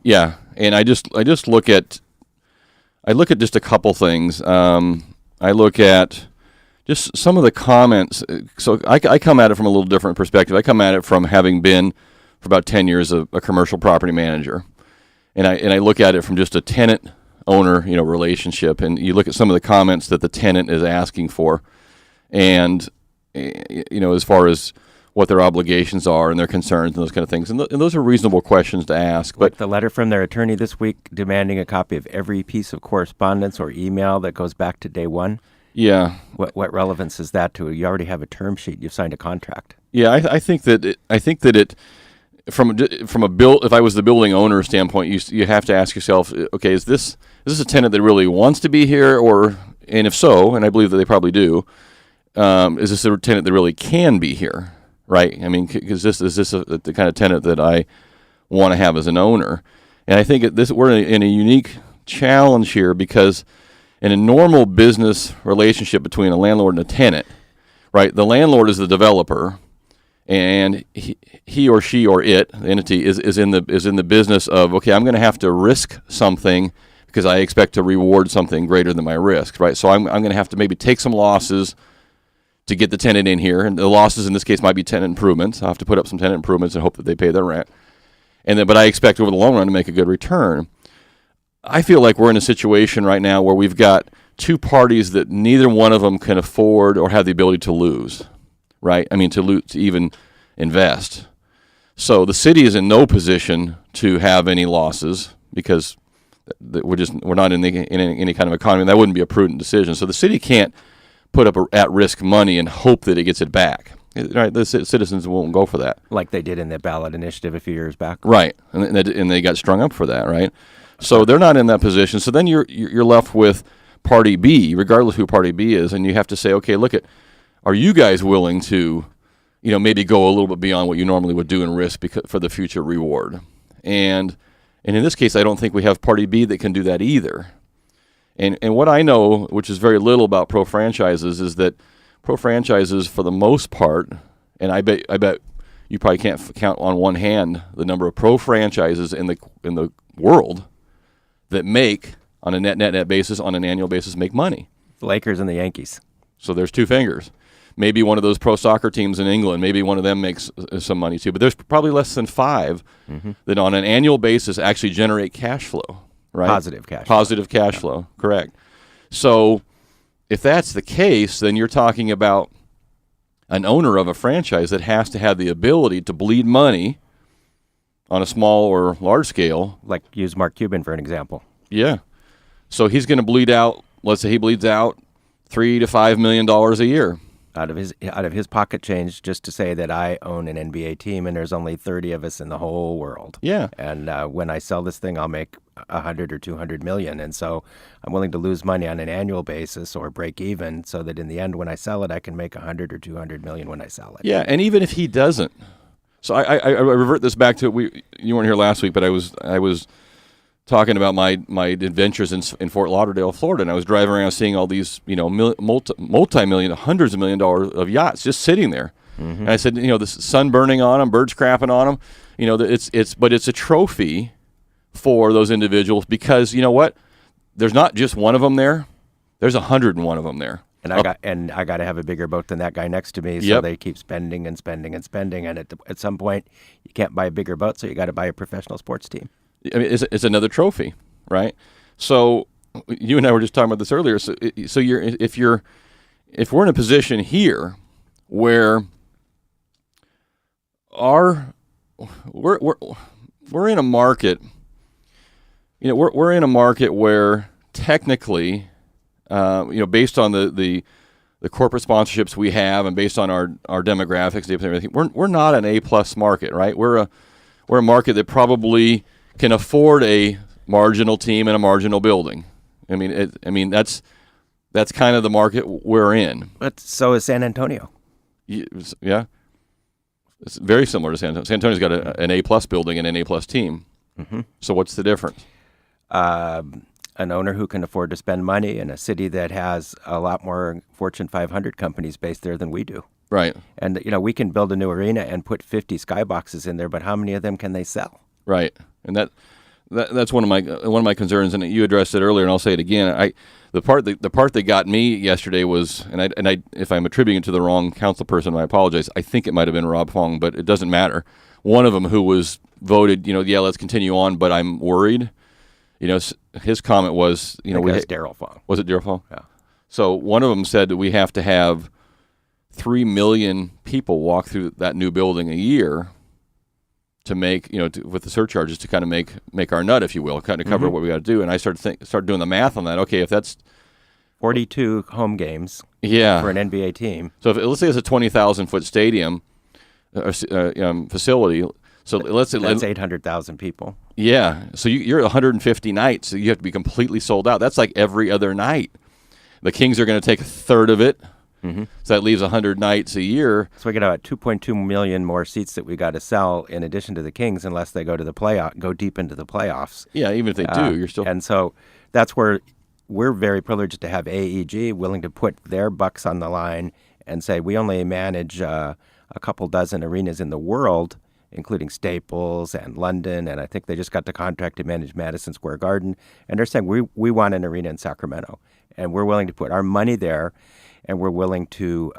Yeah, and I look at just a couple things. I look at just some of the comments. So I come at it from a little different perspective. I come at it from having been for about 10 years a commercial property manager, and I look at it from just a tenant owner relationship. And you look at some of the comments that the tenant is asking for, and as far as what their obligations are and their concerns and those kind of things. And those are reasonable questions to ask. Like the letter from their attorney this week demanding a copy of every piece of correspondence or email that goes back to day one. Yeah. What relevance is that to? You already have a term sheet. You've signed a contract. Yeah, I think that it from a build. If I was the building owner standpoint, you have to ask yourself, okay, is this a tenant that really wants to be here, and if so, and I believe that they probably do, is this a tenant that really can be here? Right. I mean, is this the kind of tenant that I want to have as an owner? And I think we're in a unique challenge here because in a normal business relationship between a landlord and a tenant, right? The landlord is the developer, and he or she or it, the entity, is in the business of, okay, I'm going to have to risk something because I expect to reward something greater than my risk, right? So I'm going to have to maybe take some losses to get the tenant in here, and the losses in this case might be tenant improvements. I'll have to put up some tenant improvements and hope that they pay their rent. But I expect over the long run to make a good return. I feel like we're in a situation right now where we've got two parties that neither one of them can afford or have the ability to lose, right? I mean, to even invest. So the city is in no position to have any losses because we're not in any kind of economy. That wouldn't be a prudent decision. So the city can't put up at-risk money and hope that it gets it back. Right, the citizens won't go for that. Like they did in the ballot initiative a few years back. Right, and they got strung up for that, right? So they're not in that position. So then you're left with Party B, regardless who Party B is, and you have to say, okay, are you guys willing to, maybe go a little bit beyond what you normally would do and risk for the future reward? And in this case, I don't think we have Party B that can do that either. And what I know, which is very little about pro franchises, is that pro franchises, for the most part, and I bet you probably can't count on one hand the number of pro franchises in the world that make, on a net basis, on an annual basis, make money. The Lakers and the Yankees. So there's two fingers. Maybe one of those pro soccer teams in England, maybe one of them makes some money too. But there's probably less than five that on an annual basis actually generate cash flow. Right? Positive cash flow, correct. So if that's the case, then you're talking about an owner of a franchise that has to have the ability to bleed money on a small or large scale. Like use Mark Cuban for an example. Yeah. So he's going to bleed out, let's say he bleeds out $3 to $5 million a year. Out of his pocket change, just to say that I own an NBA team and there's only 30 of us in the whole world. Yeah. And when I sell this thing, I'll make 100 or 200 million. And so I'm willing to lose money on an annual basis or break even so that in the end, when I sell it, I can make 100 or 200 million when I sell it. Yeah. And even if he doesn't. So I revert this back to, you weren't here last week, but I was talking about my adventures in Fort Lauderdale, Florida, and I was driving around seeing all these, multi-million, hundreds of $1 million of yachts just sitting there. Mm-hmm. And I said, the sun burning on them, birds crapping on them, but it's a trophy for those individuals because you know what? There's not just one of them there. There's 101 of them there. And I got to have a bigger boat than that guy next to me, so they keep spending and spending and spending, and at some point you can't buy a bigger boat, so you got to buy a professional sports team. I mean, it's another trophy, right? So you and I were just talking about this earlier. So if we're in a position here where we're in a market, we're in a market where technically, based on the corporate sponsorships we have and based on our demographics and everything, we're not an A+ market, right? We're a market that probably can afford a marginal team and a marginal building. I mean that's kind of the market we're in. But so is San Antonio. Yeah, it's very similar to San Antonio. San Antonio's got an A+ building and an A+ team. Mm-hmm. So what's the difference? An owner who can afford to spend money in a city that has a lot more Fortune 500 companies based there than we do. Right. And we can build a new arena and put 50 skyboxes in there, but how many of them can they sell? Right. And That's one of my concerns, and you addressed it earlier, and I'll say it again. The part that got me yesterday was, and I if I'm attributing it to the wrong council person, I apologize. I think it might have been Rob Fong, but it doesn't matter. One of them who was voted, yeah, let's continue on, but I'm worried. His comment was, Daryl Fong. Was it Daryl Fong? Yeah. So one of them said that we have to have 3 million people walk through that new building a year to make, with the surcharges to kind of make our nut, if you will, kind of cover what we got to do. And I started doing the math on that. Okay, if that's 42 home games, for an NBA team. So let's say it's a 20,000-foot stadium facility. So let's say that's 800,000 people. Yeah. So you're 150 nights. So you have to be completely sold out. That's like every other night. The Kings are going to take a third of it. Mm-hmm. So that leaves 100 nights a year. So we got about 2.2 million more seats that we got to sell in addition to the Kings, unless they go deep into the playoffs. Yeah, even if they do, you're still. And so that's where we're very privileged to have AEG willing to put their bucks on the line and say we only manage a couple dozen arenas in the world, including Staples and London, and I think they just got the contract to manage Madison Square Garden. And they're saying we want an arena in Sacramento, and we're willing to put our money there. And we're willing to,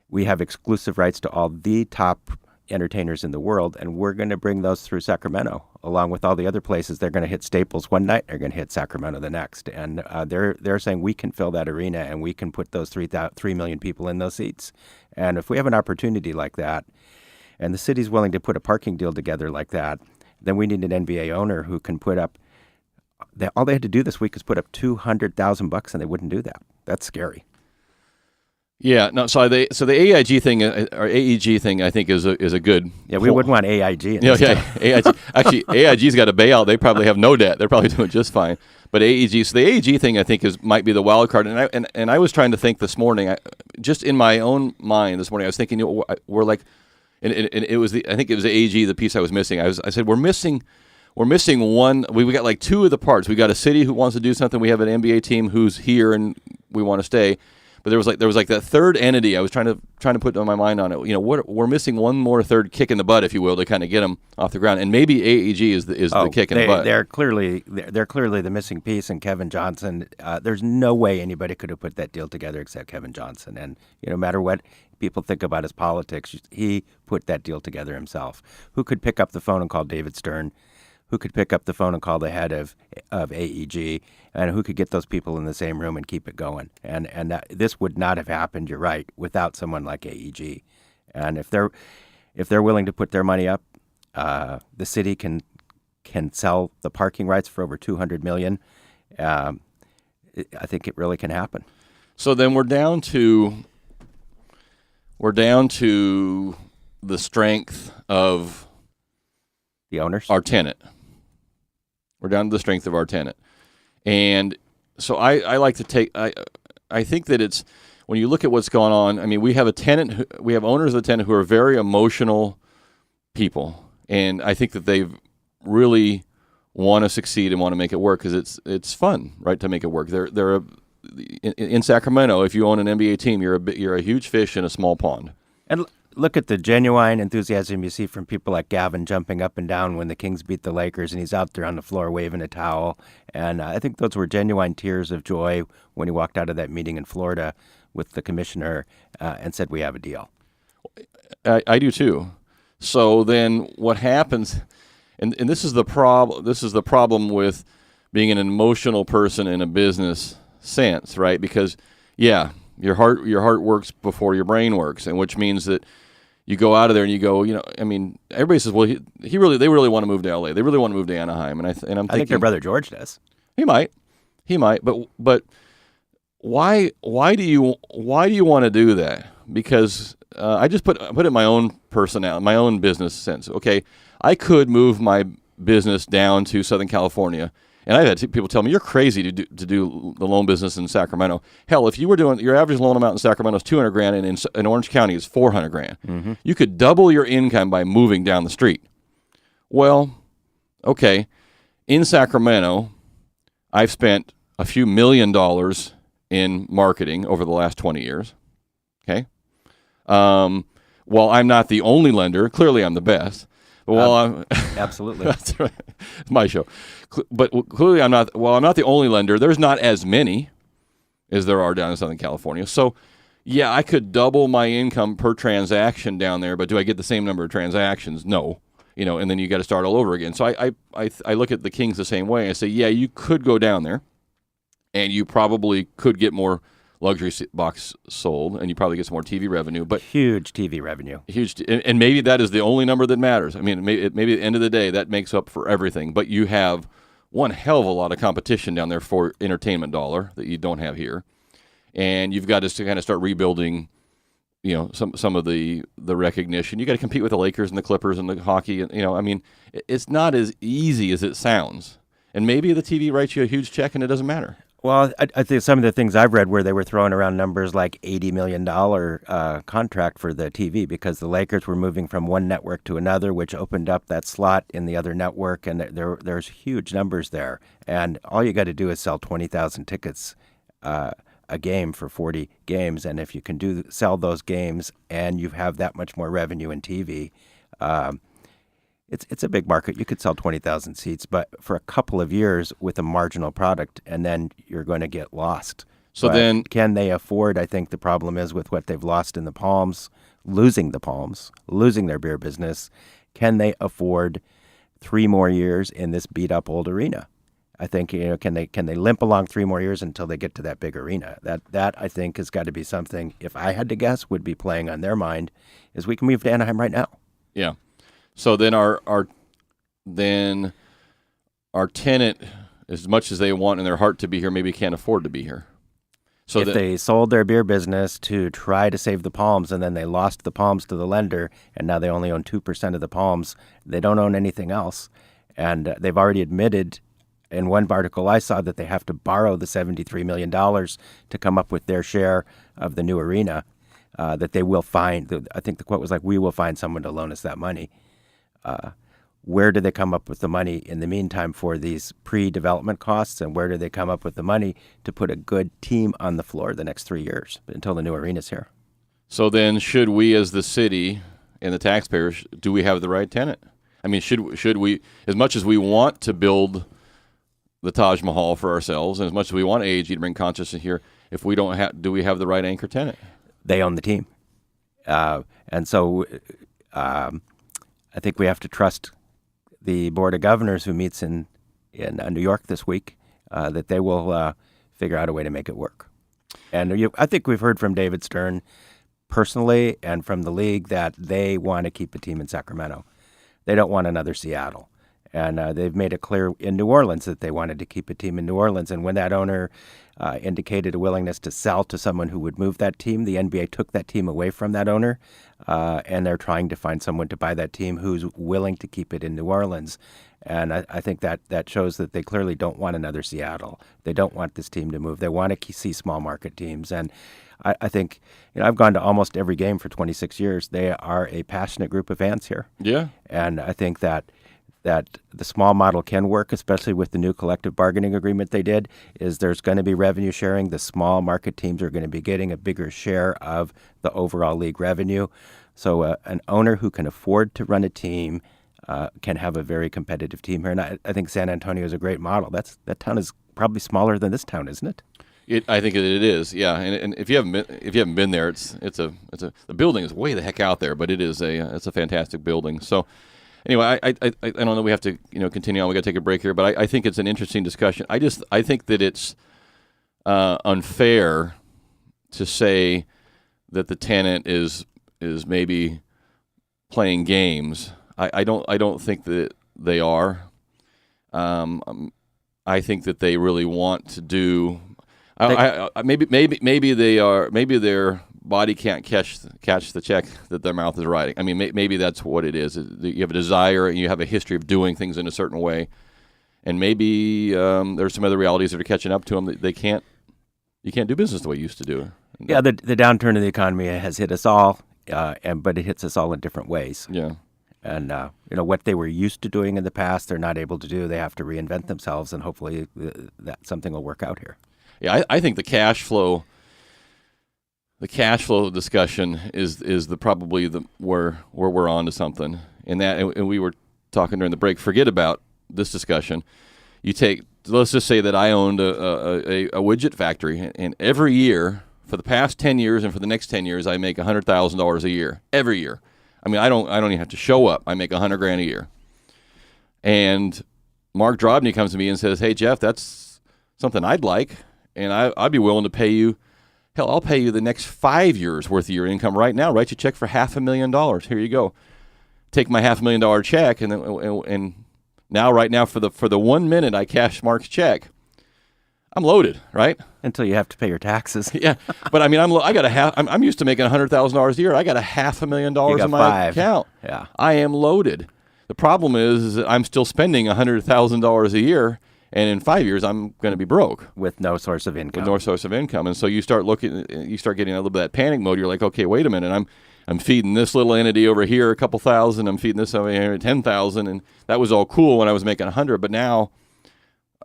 we have exclusive rights to all the top entertainers in the world, and we're going to bring those through Sacramento, along with all the other places. They're going to hit Staples one night, they're going to hit Sacramento the next. And they're saying we can fill that arena, and we can put those 3 million people in those seats. And if we have an opportunity like that, and the city's willing to put a parking deal together like that, then we need an NBA owner who can put up, all they had to do this week is put up $200,000, and they wouldn't do that. That's scary. Yeah, no. So the AIG thing or AEG thing, I think is a good. Yeah, we wouldn't want AIG. AIG. Actually, AIG's got a bailout. They probably have no debt. They're probably doing just fine. But AEG, so the AEG thing, I think might be the wild card. And I was trying to think this morning, just in my own mind this morning, I was thinking we're like, and it was I think it was AEG the piece I was missing. I said we're missing one. We got like 2 of the parts. We got a city who wants to do something. We have an NBA team who's here and we want to stay. But there was like that third entity. I was trying to put my mind on it. We're missing one more third kick in the butt, if you will, to kind of get them off the ground. And maybe AEG is the kick in the butt. They're clearly the missing piece. And Kevin Johnson, there's no way anybody could have put that deal together except Kevin Johnson. And no matter what people think about his politics, he put that deal together himself. Who could pick up the phone and call David Stern? Who could pick up the phone and call the head of AEG, and who could get those people in the same room and keep it going? And this would not have happened, you're right, without someone like AEG. And if they're willing to put their money up, the city can sell the parking rights for over $200 million. I think it really can happen. So then we're down to the strength of the owners, our tenant. We're down to the strength of our tenant. And so I like to take, I think that it's, when you look at what's going on, I mean, we have owners of the tenant who are very emotional people. And I think that they really want to succeed and want to make it work because it's fun, right, to make it work. In Sacramento, if you own an NBA team, you're a huge fish in a small pond. And look at the genuine enthusiasm you see from people like Gavin jumping up and down when the Kings beat the Lakers, and he's out there on the floor waving a towel. And I think those were genuine tears of joy when he walked out of that meeting in Florida with the commissioner and said, we have a deal. I do too. So then what happens, and this is the problem with being an emotional person in a business sense, right? Because, yeah, your heart works before your brain works, and which means that you go out of there and you go, I mean, everybody says, well, they really want to move to LA. They really want to move to Anaheim, and I'm thinking, I think their brother George does. He might, but why do you want to do that? Because I just put it in my own personality, my own business sense. Okay, I could move my business down to Southern California. And I've had people tell me, you're crazy to do the loan business in Sacramento. Hell, if you were doing, your average loan amount in Sacramento is $200,000 and in Orange County is $400,000. Mm-hmm. You could double your income by moving down the street. Well, okay. In Sacramento, I've spent a few $1 million in marketing over the last 20 years. Okay. While I'm not the only lender, clearly I'm the best. Well, I'm Absolutely. that's right. It's my show. But clearly, I'm not. Well, I'm not the only lender. There's not as many as there are down in Southern California. So, yeah, I could double my income per transaction down there. But do I get the same number of transactions? No. And then you got to start all over again. So I look at the Kings the same way. I say, yeah, you could go down there, and you probably could get more luxury box sold, and you probably get some more TV revenue. But huge TV revenue. And maybe that is the only number that matters. I mean, maybe at the end of the day, that makes up for everything. But you have one hell of a lot of competition down there for entertainment dollar that you don't have here, and you've got to kind of start rebuilding. Some of the recognition. You got to compete with the Lakers and the Clippers and the hockey. And it's not as easy as it sounds. And maybe the TV writes you a huge check and it doesn't matter. Well, I think some of the things I've read where they were throwing around numbers like $80 million contract for the TV because the Lakers were moving from one network to another, which opened up that slot in the other network, and there's huge numbers there. And all you got to do is sell 20,000 tickets a game for 40 games, and if you can sell those games and you have that much more revenue in TV, it's a big market. You could sell 20,000 seats, but for a couple of years with a marginal product, and then you're going to get lost. So then, can they afford? I think the problem is with what they've lost in the Palms, losing their beer business. Can they afford 3 more years in this beat up old arena? I think can they limp along 3 more years until they get to that big arena? That I think has got to be something. If I had to guess, would be playing on their mind. Is we can move to Anaheim right now. Yeah. So then our tenant, as much as they want in their heart to be here, maybe can't afford to be here. So if they sold their beer business to try to save the Palms, and then they lost the Palms to the lender, and now they only own 2% of the Palms, they don't own anything else, and they've already admitted. In one article I saw that they have to borrow the $73 million to come up with their share of the new arena, that they will find, I think the quote was like, we will find someone to loan us that money. Where do they come up with the money in the meantime for these pre-development costs, and where do they come up with the money to put a good team on the floor the next 3 years until the new arena's here? So then should we as the city and the taxpayers, do we have the right tenant? I mean, should we, as much as we want to build the Taj Mahal for ourselves, and as much as we want AAG to bring consciousness here, if we don't have, do we have the right anchor tenant? They own the team, and so I think we have to trust the Board of Governors who meets in New York this week, that they will figure out a way to make it work. And I think we've heard from David Stern personally and from the league that they want to keep a team in Sacramento. They don't want another Seattle. And they've made it clear in New Orleans that they wanted to keep a team in New Orleans. And when that owner indicated a willingness to sell to someone who would move that team, the NBA took that team away from that owner. And they're trying to find someone to buy that team who's willing to keep it in New Orleans. And I think that shows that they clearly don't want another Seattle. They don't want this team to move. They want to see small market teams. And I think, I've gone to almost every game for 26 years. They are a passionate group of fans here. Yeah. And I think that the small model can work, especially with the new collective bargaining agreement they did, is there's going to be revenue sharing. The small market teams are going to be getting a bigger share of the overall league revenue. So an owner who can afford to run a team can have a very competitive team here. And I think San Antonio is a great model. That town is probably smaller than this town, isn't it? I think it is, yeah. And if you haven't been there, the building is way the heck out there, but it's a fantastic building. So. Anyway, I don't know. We have to continue on. We got to take a break here, but I think it's an interesting discussion. I think that it's unfair to say that the tenant is maybe playing games. I don't think that they are. I think that they really want to do. Maybe they are. Maybe their body can't catch the check that their mouth is writing. I mean, maybe that's what it is. You have a desire and you have a history of doing things in a certain way, and maybe there's some other realities that are catching up to them. That you can't do business the way you used to do. Yeah, the downturn of the economy has hit us all, but it hits us all in different ways. Yeah. And what they were used to doing in the past, they're not able to do. They have to reinvent themselves, and hopefully that something will work out here. Yeah, I think the cash flow the cash flow discussion is the probably the where we're on to something. And we were talking during the break. Forget about this discussion. Let's just say that I owned a widget factory, and every year for the past 10 years and for the next 10 years, I make $100,000 a year every year. I mean, I don't even have to show up. I make $100,000 a year. And Mark Drobny comes to me and says, "Hey Jeff, that's something I'd like, and I'd be willing to pay you. Hell, I'll pay you the next 5 years worth of your income right now. Write you a check for $500,000. Here you go. Take my $500,000 check, and now right now for the 1 minute I cash Mark's check, I'm loaded, right? Until you have to pay your taxes. Yeah, but I mean, I'm used to making $100,000 a year. I got $500,000 in my account. Yeah, I am loaded. The problem is that I'm still spending $100,000 a year, and in 5 years I'm going to be broke with no source of income. And so you start getting a little bit of that panic mode. You're like, okay, wait a minute, I'm feeding this little entity over here a couple thousand. I'm feeding this over here 10,000, and that was all cool when I was making 100. But now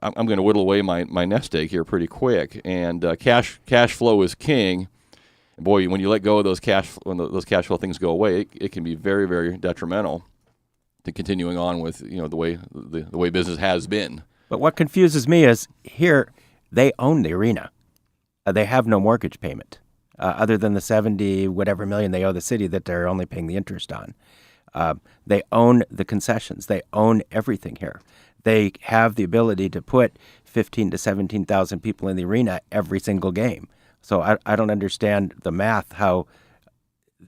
I'm going to whittle away my nest egg here pretty quick. And cash flow is king. And boy, when you let go of those cash flow things go away, it can be very, very detrimental to continuing on with the way business has been. But what confuses me is here they own the arena. They have no mortgage payment. Other than the 70 whatever million they owe the city that they're only paying the interest on. They own the concessions. They own everything here. They have the ability to put 15 to 17,000 people in the arena every single game. So I don't understand the math, how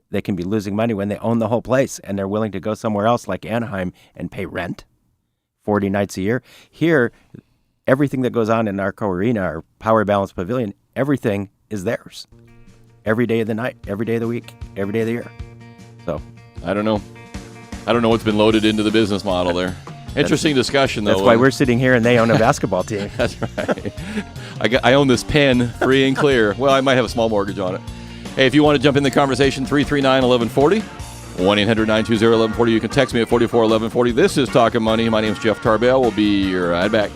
they can be losing money when they own the whole place and they're willing to go somewhere else like Anaheim and pay rent 40 nights a year. Here, everything that goes on in Arco Arena or Power Balance Pavilion, everything is theirs. Every day of the night, every day of the week, every day of the year. So I don't know what's been loaded into the business model there. Interesting discussion, though. That's why we're sitting here and they own a basketball team. That's right. I own this pen free and clear. Well, I might have a small mortgage on it. Hey, if you want to jump in the conversation, 339-1140, 1-800-920-1140. You can text me at 441140. This is Talkin Money. My name is Jeff Tarbell. We'll be right back.